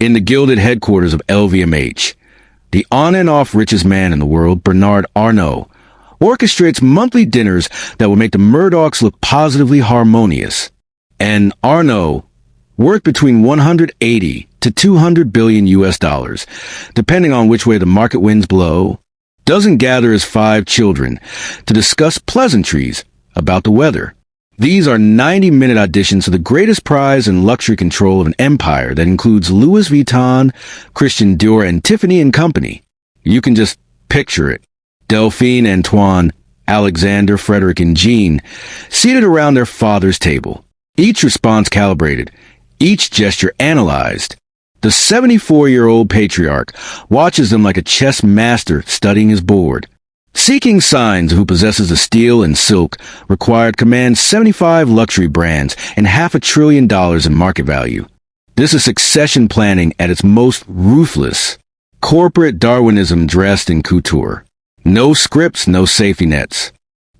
In the gilded headquarters of LVMH, the on and off richest man in the world, Bernard Arnault, orchestrates monthly dinners that will make the Murdochs look positively harmonious. And Arnault, worth between 180 to 200 billion US dollars, depending on which way the market winds blow, doesn't gather his 5 children to discuss pleasantries about the weather. These are 90-minute auditions to the greatest prize in luxury control of an empire that includes Louis Vuitton, Christian Dior, and Tiffany Co. You can just picture it. Delphine, Antoine, Alexandre, Frédéric, and Jean, seated around their father's table. Each response calibrated, each gesture analyzed. The 74-year-old patriarch watches them like a chess master studying his board. Seeking signs of who possesses the steel and silk required commands 75 luxury brands and $500 billion in market value. This is succession planning at its most ruthless. Corporate Darwinism dressed in couture. No scripts, no safety nets.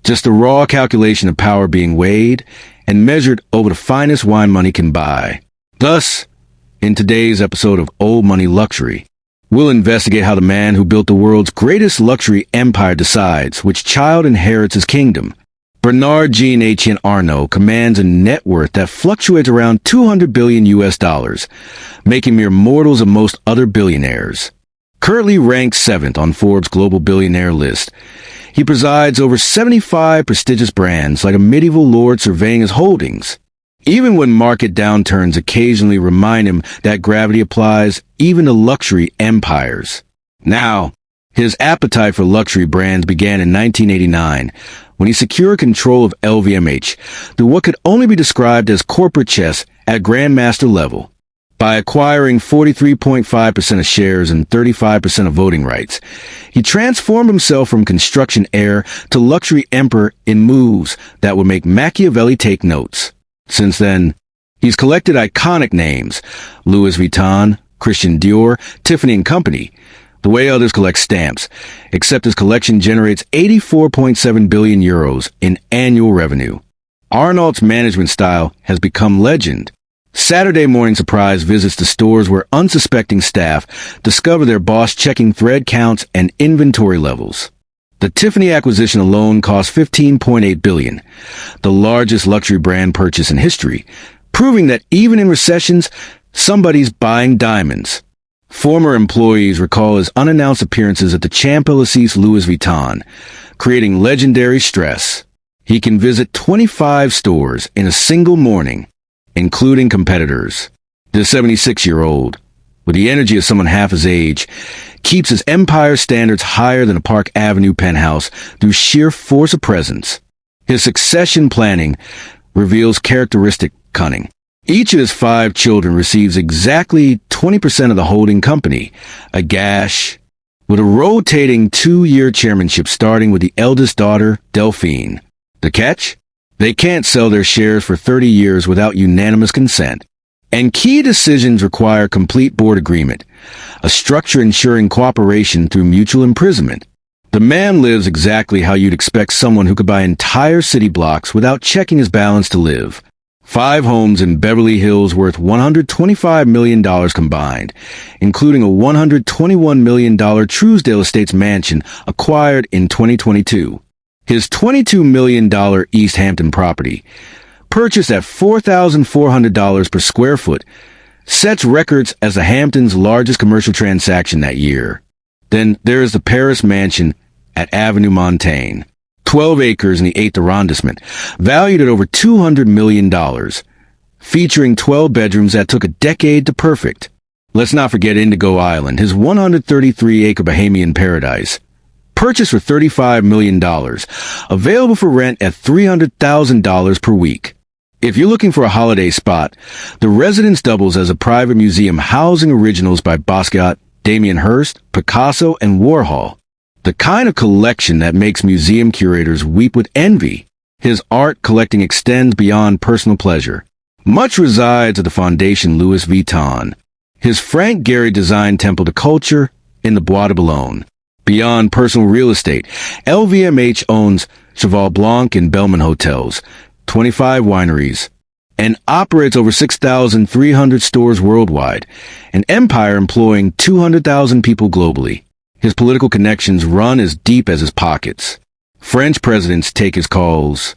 Just the raw calculation of power being weighed and measured over the finest wine money can buy. Thus, in today's episode of Old Money Luxury, we'll investigate how the man who built the world's greatest luxury empire decides which child inherits his kingdom. Bernard Jean Arnault commands a net worth that fluctuates around 200 billion US dollars, making mere mortals of most other billionaires. Currently ranked 7th on Forbes' global billionaire list, he presides over 75 prestigious brands like a medieval lord surveying his holdings. Even when market downturns occasionally remind him that gravity applies even to luxury empires. Now, his appetite for luxury brands began in 1989, when he secured control of LVMH through what could only be described as corporate chess at grandmaster level. By acquiring 43.5% of shares and 35% of voting rights, he transformed himself from construction heir to luxury emperor in moves that would make Machiavelli take notes. Since then, he's collected iconic names, Louis Vuitton, Christian Dior, Tiffany Co., the way others collect stamps, except his collection generates 84.7 billion euros in annual revenue. Arnault's management style has become legend. Saturday morning surprise visits to stores where unsuspecting staff discover their boss checking thread counts and inventory levels. The Tiffany acquisition alone cost $15.8 billion, the largest luxury brand purchase in history, proving that even in recessions, somebody's buying diamonds. Former employees recall his unannounced appearances at the Champs-Élysées Louis Vuitton, creating legendary stress. He can visit 25 stores in a single morning, including competitors. The 76-year-old, with the energy of someone half his age, keeps his empire standards higher than a Park Avenue penthouse through sheer force of presence. His succession planning reveals characteristic cunning. Each of his 5 children receives exactly 20% of the holding company, Agache, with a rotating 2-year chairmanship starting with the eldest daughter, Delphine. The catch? They can't sell their shares for 30 years without unanimous consent. And key decisions require complete board agreement, a structure ensuring cooperation through mutual imprisonment. The man lives exactly how you'd expect someone who could buy entire city blocks without checking his balance to live. 5 homes in Beverly Hills worth $125 million combined, including a $121 million Truesdale Estates mansion acquired in 2022. His $22 million East Hampton property, purchased at $4,400 per square foot, sets records as the Hamptons' largest commercial transaction that year. Then there is the Paris mansion at Avenue Montaigne, 12 acres in the 8th arrondissement, valued at over $200 million, featuring 12 bedrooms that took a decade to perfect. Let's not forget Indigo Island, his 133-acre Bahamian paradise, purchased for $35 million, available for rent at $300,000 per week. If you're looking for a holiday spot, the residence doubles as a private museum housing originals by Basquiat, Damien Hirst, Picasso, and Warhol. The kind of collection that makes museum curators weep with envy. His art collecting extends beyond personal pleasure. Much resides at the Fondation Louis Vuitton, his Frank Gehry designed temple to culture in the Bois de Boulogne. Beyond personal real estate, LVMH owns Cheval Blanc and Bellman Hotels, 25 wineries, and operates over 6,300 stores worldwide, an empire employing 200,000 people globally. His political connections run as deep as his pockets. French presidents take his calls,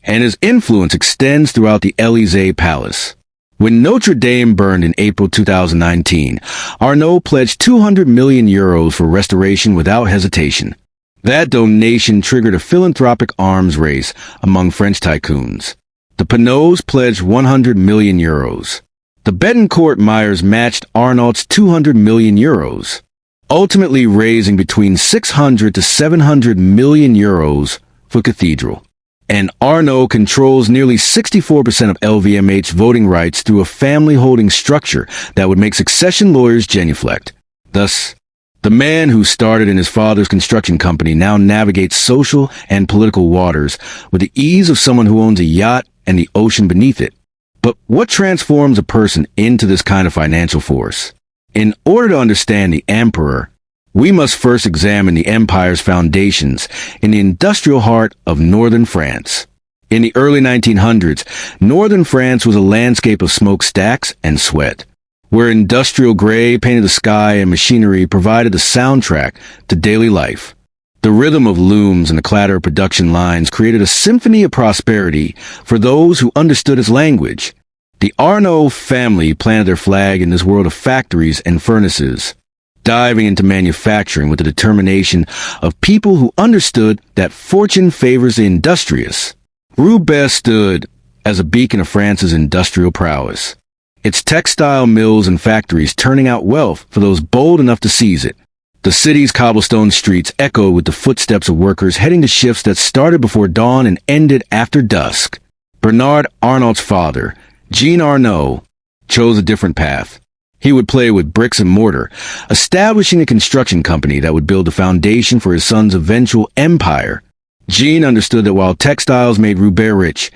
and his influence extends throughout the Élysée Palace. When Notre Dame burned in April 2019, Arnault pledged 200 million euros for restoration without hesitation. That donation triggered a philanthropic arms race among French tycoons. The Pinaults pledged 100 million euros. The Bettencourt Meyers matched Arnault's 200 million euros, ultimately raising between 600 to 700 million euros for cathedral. And Arnault controls nearly 64% of LVMH voting rights through a family-holding structure that would make succession lawyers genuflect. Thus, the man who started in his father's construction company now navigates social and political waters with the ease of someone who owns a yacht and the ocean beneath it. But what transforms a person into this kind of financial force? In order to understand the emperor, we must first examine the empire's foundations in the industrial heart of northern France. In the early 1900s, northern France was a landscape of smokestacks and sweat, where industrial gray painted the sky and machinery provided the soundtrack to daily life. The rhythm of looms and the clatter of production lines created a symphony of prosperity for those who understood its language. The Arnault family planted their flag in this world of factories and furnaces, diving into manufacturing with the determination of people who understood that fortune favors the industrious. Roubaix stood as a beacon of France's industrial prowess, its textile mills and factories turning out wealth for those bold enough to seize it. The city's cobblestone streets echoed with the footsteps of workers heading to shifts that started before dawn and ended after dusk. Bernard Arnault's father, Jean Arnault, chose a different path. He would play with bricks and mortar, establishing a construction company that would build the foundation for his son's eventual empire. Jean understood that while textiles made Roubaix rich,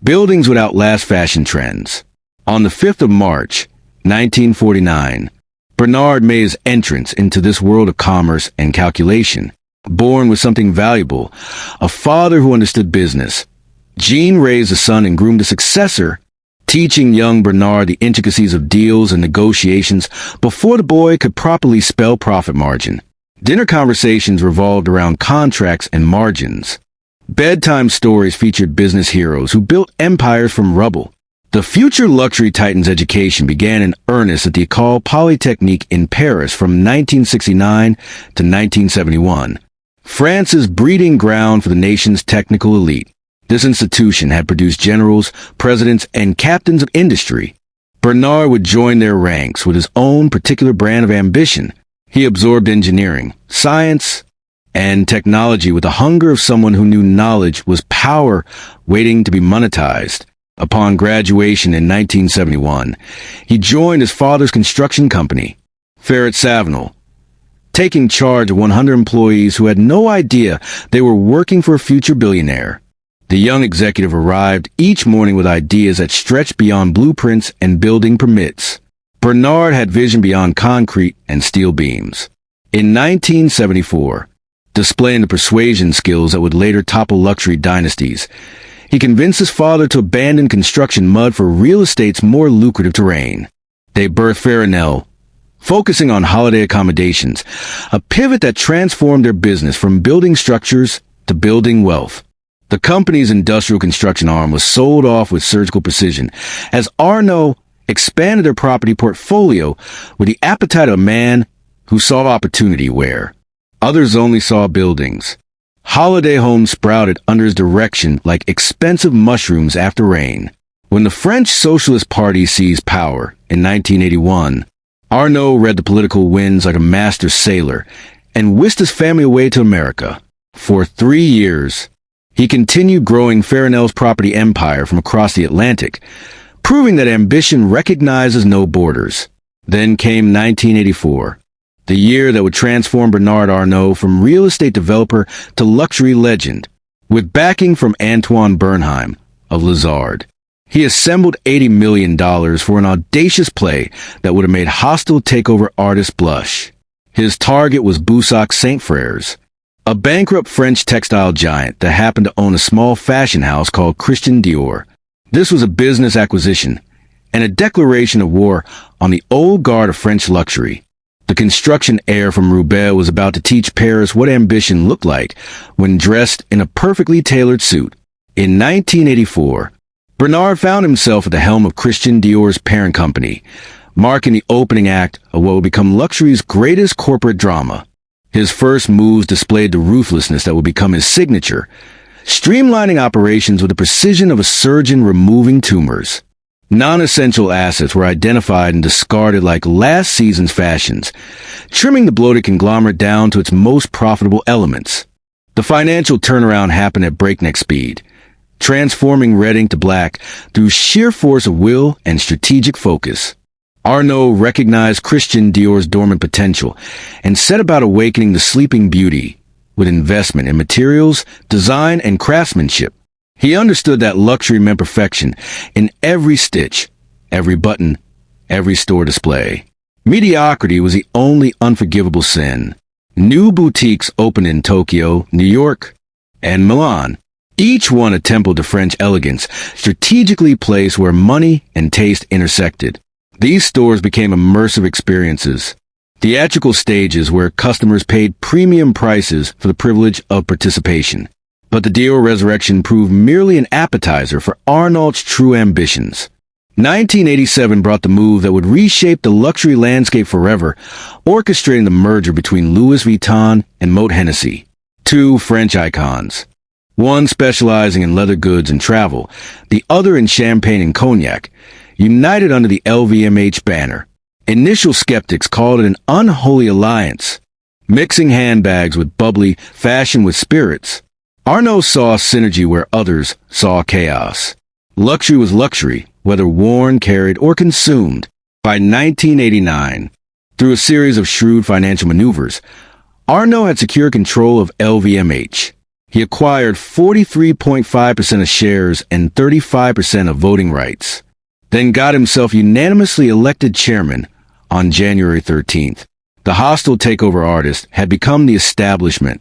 buildings would outlast fashion trends. On the 5th of March, 1949, Bernard made his entrance into this world of commerce and calculation. Born with something valuable, a father who understood business, Jean raised a son and groomed a successor, teaching young Bernard the intricacies of deals and negotiations before the boy could properly spell profit margin. Dinner conversations revolved around contracts and margins. Bedtime stories featured business heroes who built empires from rubble. The future luxury titan's education began in earnest at the École Polytechnique in Paris from 1969 to 1971, France's breeding ground for the nation's technical elite. This institution had produced generals, presidents, and captains of industry. Bernard would join their ranks with his own particular brand of ambition. He absorbed engineering, science, and technology with the hunger of someone who knew knowledge was power waiting to be monetized. Upon graduation in 1971, he joined his father's construction company, Ferret Savenel, taking charge of 100 employees who had no idea they were working for a future billionaire. The young executive arrived each morning with ideas that stretched beyond blueprints and building permits. Bernard had vision beyond concrete and steel beams. In 1974, displaying the persuasion skills that would later topple luxury dynasties, he convinced his father to abandon construction mud for real estate's more lucrative terrain. They birthed Farnell, focusing on holiday accommodations, a pivot that transformed their business from building structures to building wealth. The company's industrial construction arm was sold off with surgical precision, as Arnault expanded their property portfolio with the appetite of a man who saw opportunity where others only saw buildings. Holiday homes sprouted under his direction like expensive mushrooms after rain. When the French Socialist Party seized power in 1981, Arnault read the political winds like a master sailor and whisked his family away to America. For 3 years, he continued growing Farnell's property empire from across the Atlantic, proving that ambition recognizes no borders. Then came 1984, the year that would transform Bernard Arnault from real estate developer to luxury legend. With backing from Antoine Bernheim of Lazard, he assembled $80 million for an audacious play that would have made hostile takeover artists blush. His target was Boussac Saint Frères, a bankrupt French textile giant that happened to own a small fashion house called Christian Dior. This was a business acquisition and a declaration of war on the old guard of French luxury. The construction heir from Roubaix was about to teach Paris what ambition looked like when dressed in a perfectly tailored suit. In 1984, Bernard found himself at the helm of Christian Dior's parent company, marking the opening act of what would become luxury's greatest corporate drama. His first moves displayed the ruthlessness that would become his signature, streamlining operations with the precision of a surgeon removing tumors. Non-essential assets were identified and discarded like last season's fashions, trimming the bloated conglomerate down to its most profitable elements. The financial turnaround happened at breakneck speed, transforming red ink to black through sheer force of will and strategic focus. Arnault recognized Christian Dior's dormant potential and set about awakening the sleeping beauty with investment in materials, design, and craftsmanship. He understood that luxury meant perfection in every stitch, every button, every store display. Mediocrity was the only unforgivable sin. New boutiques opened in Tokyo, New York, and Milan, each one a temple to French elegance, strategically placed where money and taste intersected. These stores became immersive experiences, theatrical stages where customers paid premium prices for the privilege of participation. But the Dior resurrection proved merely an appetizer for Arnault's true ambitions. 1987 brought the move that would reshape the luxury landscape forever, orchestrating the merger between Louis Vuitton and Moët Hennessy, two French icons. One specializing in leather goods and travel, the other in champagne and cognac, united under the LVMH banner. Initial skeptics called it an unholy alliance, mixing handbags with bubbly, fashion with spirits. Arnault saw synergy where others saw chaos. Luxury was luxury, whether worn, carried, or consumed. By 1989, through a series of shrewd financial maneuvers, Arnault had secured control of LVMH. He acquired 43.5% of shares and 35% of voting rights, then got himself unanimously elected chairman on January 13th. The hostile takeover artist had become the establishment,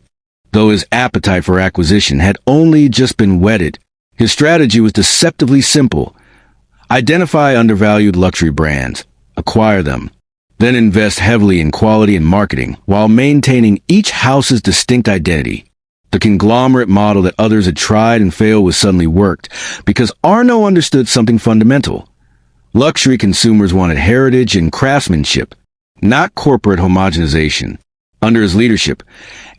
though his appetite for acquisition had only just been whetted. His strategy was deceptively simple. Identify undervalued luxury brands, acquire them, then invest heavily in quality and marketing while maintaining each house's distinct identity. The conglomerate model that others had tried and failed was suddenly worked because Arnault understood something fundamental. Luxury consumers wanted heritage and craftsmanship, not corporate homogenization. Under his leadership,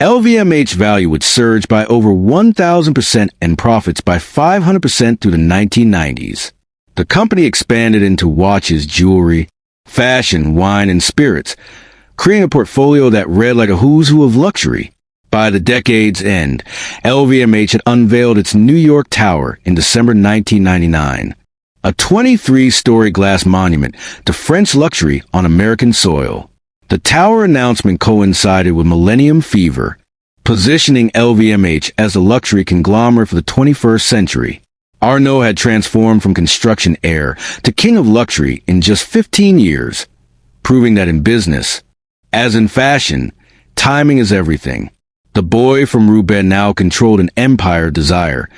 LVMH value would surge by over 1,000% and profits by 500% through the 1990s. The company expanded into watches, jewelry, fashion, wine, and spirits, creating a portfolio that read like a who's who of luxury. By the decade's end, LVMH had unveiled its New York Tower in December 1999, a 23-story glass monument to French luxury on American soil. The tower announcement coincided with Millennium Fever, positioning LVMH as a luxury conglomerate for the 21st century. Arnault had transformed from construction heir to king of luxury in just 15 years, proving that in business, as in fashion, timing is everything. The boy from Roubaix now controlled an empire of desire,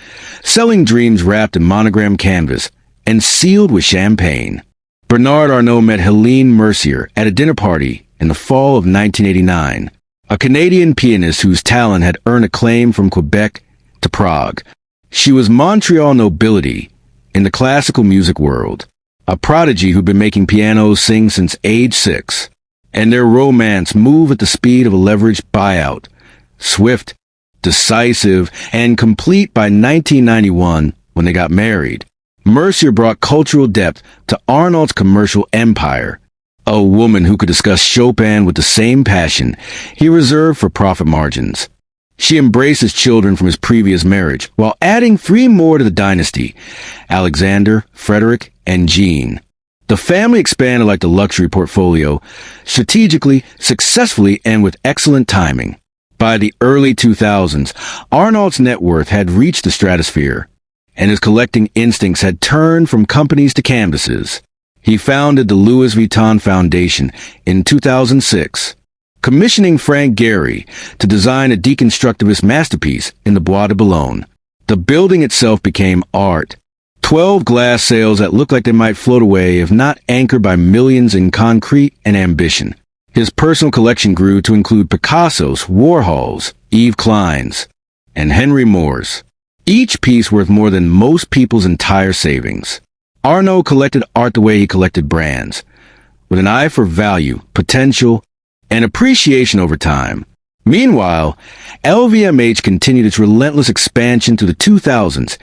selling dreams wrapped in monogram canvas and sealed with champagne. Bernard Arnault met Helene Mercier at a dinner party in the fall of 1989, a Canadian pianist whose talent had earned acclaim from Quebec to Prague. She was Montreal nobility in the classical music world, a prodigy who'd been making pianos sing since age 6, and their romance moved at the speed of a leveraged buyout, swift, decisive, and complete by 1991 when they got married. Mercier brought cultural depth to Arnault's commercial empire, a woman who could discuss Chopin with the same passion he reserved for profit margins. She embraced his children from his previous marriage, while adding 3 more to the dynasty: Alexandre, Frédéric, and Jean. The family expanded like the luxury portfolio, strategically, successfully, and with excellent timing. By the early 2000s, Arnault's net worth had reached the stratosphere, and his collecting instincts had turned from companies to canvases. He founded the Louis Vuitton Foundation in 2006, commissioning Frank Gehry to design a deconstructivist masterpiece in the Bois de Boulogne. The building itself became art, 12 glass sails that look like they might float away if not anchored by millions in concrete and ambition. His personal collection grew to include Picasso's, Warhol's, Yves Klein's, and Henry Moore's, each piece worth more than most people's entire savings. Arnault collected art the way he collected brands, with an eye for value, potential, and appreciation over time. Meanwhile, LVMH continued its relentless expansion through the 2000s,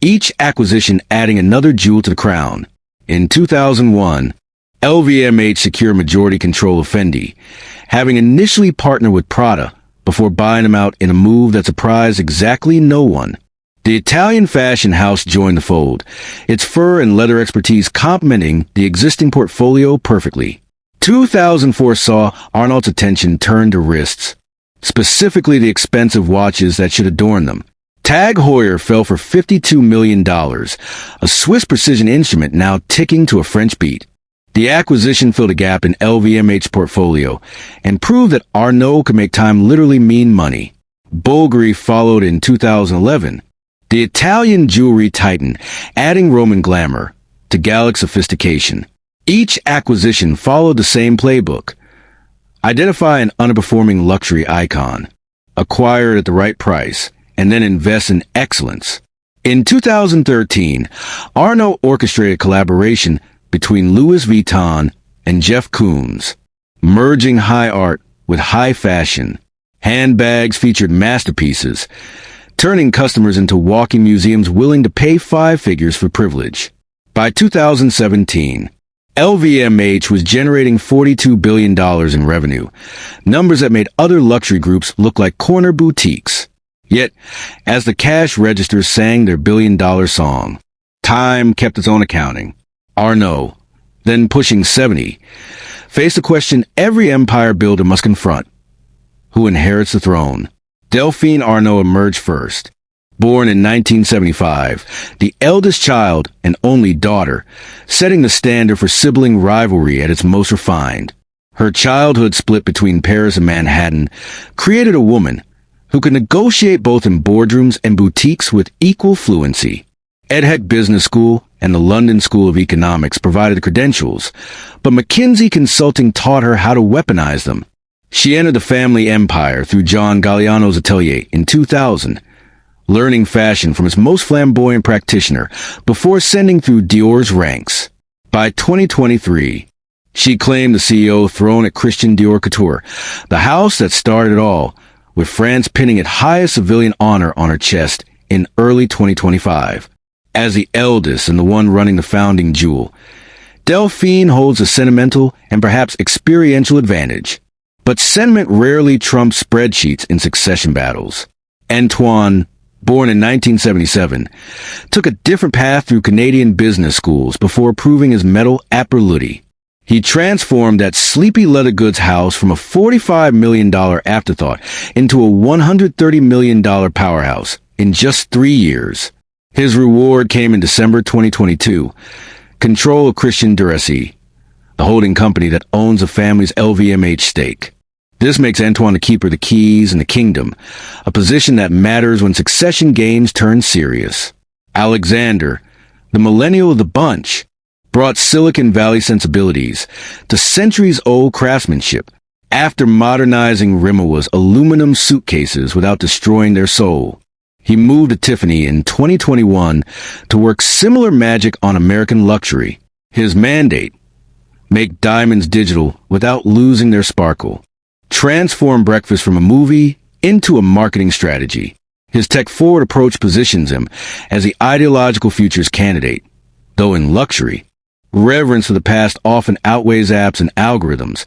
each acquisition adding another jewel to the crown. In 2001, LVMH secured majority control of Fendi, having initially partnered with Prada before buying them out in a move that surprised exactly no one. The Italian fashion house joined the fold, its fur and leather expertise complementing the existing portfolio perfectly. 2004 saw Arnault's attention turn to wrists, specifically the expensive watches that should adorn them. Tag Heuer fell for $52 million, a Swiss precision instrument now ticking to a French beat. The acquisition filled a gap in LVMH's portfolio and proved that Arnault could make time literally mean money. Bulgari followed in 2011, the Italian jewelry titan, adding Roman glamour to Gallic sophistication. Each acquisition followed the same playbook. Identify an underperforming luxury icon, acquire it at the right price, and then invest in excellence. In 2013, Arnault orchestrated collaboration between Louis Vuitton and Jeff Koons, merging high art with high fashion. Handbags featured masterpieces, turning customers into walking museums willing to pay five figures for privilege. By 2017, LVMH was generating $42 billion in revenue, numbers that made other luxury groups look like corner boutiques. Yet, as the cash registers sang their billion-dollar song, time kept its own accounting. Arnault, then pushing 70, faced a question every empire builder must confront: who inherits the throne? Delphine Arnault emerged first. Born in 1975, the eldest child and only daughter, setting the standard for sibling rivalry at its most refined. Her childhood split between Paris and Manhattan created a woman who could negotiate both in boardrooms and boutiques with equal fluency. EdHec Business School and the London School of Economics provided the credentials, but McKinsey Consulting taught her how to weaponize them. She entered the family empire through John Galliano's atelier in 2000, learning fashion from its most flamboyant practitioner before ascending through Dior's ranks. By 2023, she claimed the CEO throne at Christian Dior Couture, the house that started it all, with France pinning its highest civilian honor on her chest in early 2025. As the eldest and the one running the founding jewel, Delphine holds a sentimental and perhaps experiential advantage. But sentiment rarely trumps spreadsheets in succession battles. Antoine, born in 1977, took a different path through Canadian business schools before proving his mettle at Berluti. He transformed that sleepy leather goods house from a $45 million afterthought into a $130 million powerhouse in just 3 years. His reward came in December 2022, control of Christian Dior, the holding company that owns the family's LVMH stake. This makes Antoine the keeper of the keys in the kingdom, a position that matters when succession games turn serious. Alexandre, the millennial of the bunch, brought Silicon Valley sensibilities to centuries-old craftsmanship after modernizing Rimowa's aluminum suitcases without destroying their soul. He moved to Tiffany in 2021 to work similar magic on American luxury. His mandate: make diamonds digital without losing their sparkle. Transform breakfast from a movie into a marketing strategy. His tech-forward approach positions him as the ideological futures candidate. Though in luxury, reverence for the past often outweighs apps and algorithms,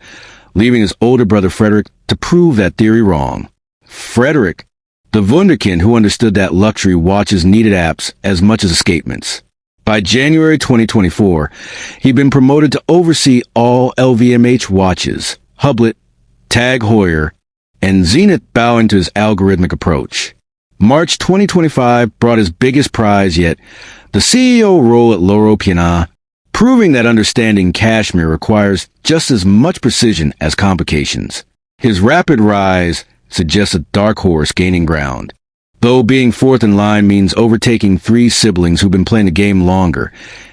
leaving his older brother Frédéric to prove that theory wrong. Frédéric, the wunderkind who understood that luxury watches needed apps as much as escapements. By January 2024, he'd been promoted to oversee all LVMH watches, Hublot, Tag Heuer, and Zenith bowing to his algorithmic approach. March 2025 brought his biggest prize yet, the CEO role at Loro Piana, proving that understanding cashmere requires just as much precision as complications. His rapid rise suggests a dark horse gaining ground. though being fourth in line means overtaking three siblings who've been playing the game longer,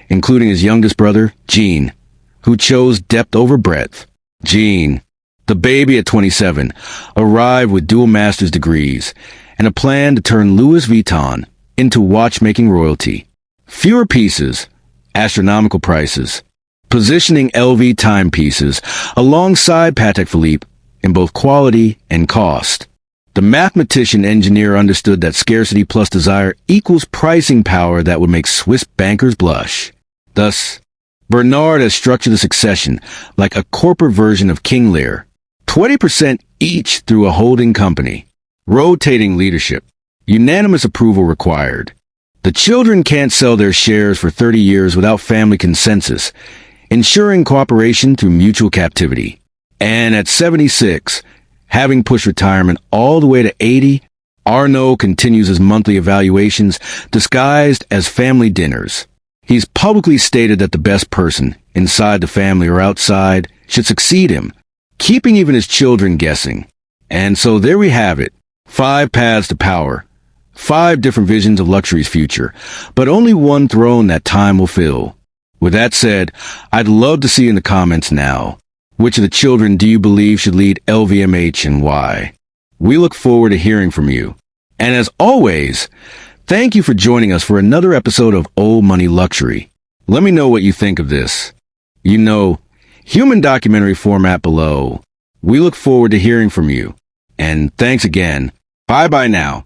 including his youngest brother, Jean, who chose depth over breadth. Jean, the baby at 27, arrived with dual master's degrees and a plan to turn Louis Vuitton into watchmaking royalty. Fewer pieces, astronomical prices, positioning LV timepieces alongside Patek Philippe in both quality and cost. The mathematician-engineer understood that scarcity plus desire equals pricing power that would make Swiss bankers blush. Thus, Bernard has structured the succession like a corporate version of King Lear, 20% each through a holding company, rotating leadership, unanimous approval required. The children can't sell their shares for 30 years without family consensus, ensuring cooperation through mutual captivity. And at 76, having pushed retirement all the way to 80, Arnault continues his monthly evaluations disguised as family dinners. He's publicly stated that the best person, inside the family or outside, should succeed him, keeping even his children guessing. And so there we have it. 5 paths to power. 5 different visions of luxury's future, but only one throne that time will fill. With that said, I'd love to see in the comments now, which of the children do you believe should lead LVMH and why? We look forward to hearing from you. And as always, thank you for joining us for another episode of Old Money Luxury. Let me know what you think of this. Human documentary format below. We look forward to hearing from you. And thanks again. Bye-bye now.